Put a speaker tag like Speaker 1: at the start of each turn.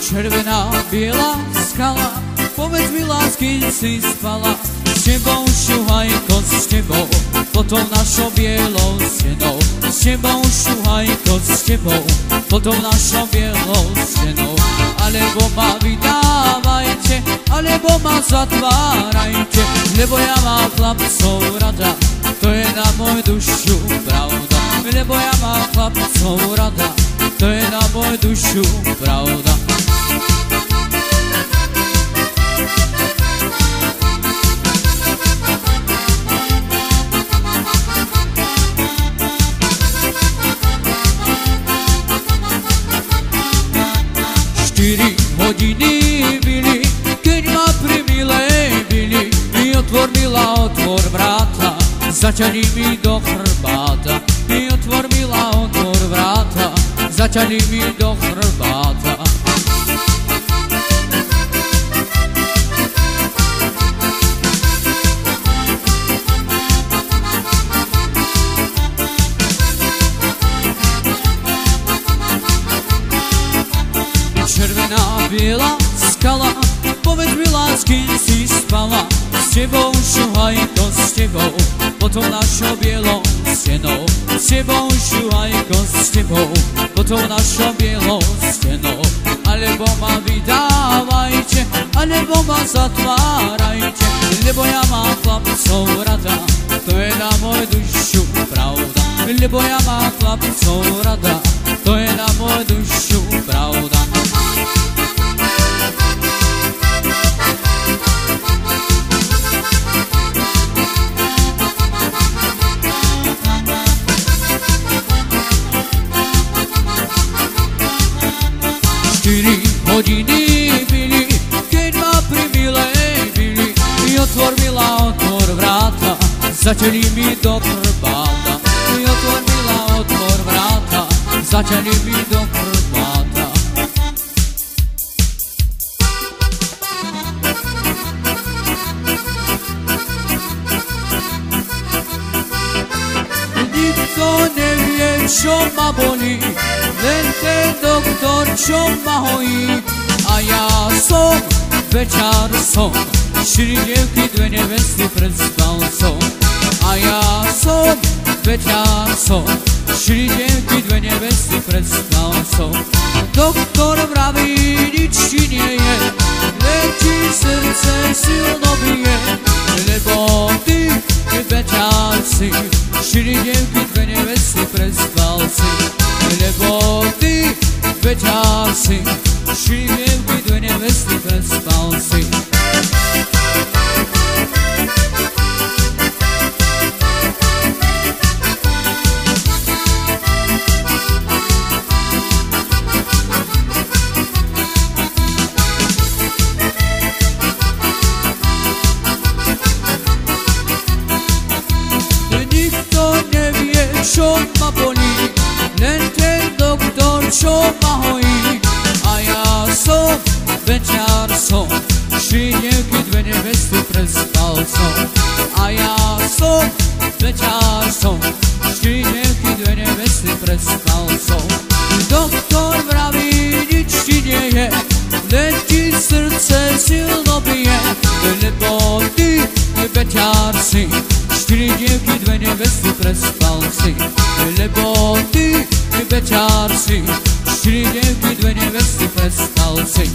Speaker 1: Červená, biela skala, povedz mi, lásky, si spala s tebou, šuhajko, s tebou, pod tou našou bielou stenou. S tebou, šuhajko, s tebou, pod tou našou bielou stenou. Alebo ma vydávajte, alebo ma zatvárajte, lebo ja mám chlapcov rada, to je na moju dušu pravda. Lebo ja mám chlapcov rada, to je na moju dušu pravda. Štyri hodiny byli, keď ma pri milej byli, mi otvor, milá, otvor vráta, zaťali mi do chrbáta. Mi otvor, milá, otvor vráta, zaťali mi do chrbáta. Červená, biela skala, povedz mi, lásky, si spala s tebou, šuhajko, s tebou, pod tou našou bielou stenou. S tebou, šuhajko, s tebou, pod tou našou bielou stenou. Alebo ma vydávajte, alebo ma zatvárajte, lebo ja mám chlapcov rada, to je na moju dušu pravda. Lebo ja mám chlapcov rada, to je na moju dušu pravda. Štyri hodiny byli, keď ma pri milej byli, mi otvor, milá, otvor vráta, zaťali mi do chrbáta. Mi otvor, milá, otvor vráta, zaťali mi do chrbáta. Nikto nevie, čo ma bolí, len ten doktor, čo ma hojí. A ja som, večer som, štyri dievky, dve nevesty prespal som. A ja som, večer som, štyri dievky, dve nevesty prespal som. Doktor vraví, nič ti nie je, len ti srdce silno bije, lebo ty, večer si, štyri dievky, dve nevesty prespal si. Lebo ty, večer si, štyri dievky, dve nevesty prespal si. Nikto nevie, čo ma bolí, len ten doktor, čo ma hojí. A ja som, večer som, štyri dievky, dve nevesty prespal som. A ja som, večer som, štyri dievky, dve nevesty prespal som. Doktor vraví, nič ti nie je, len ti srdce silno bije, lebo ty, večer si, štyri dievky, dve nevesty prespal si. Lebo ty, večer si, štyri dievky, dve nevesty prespal si.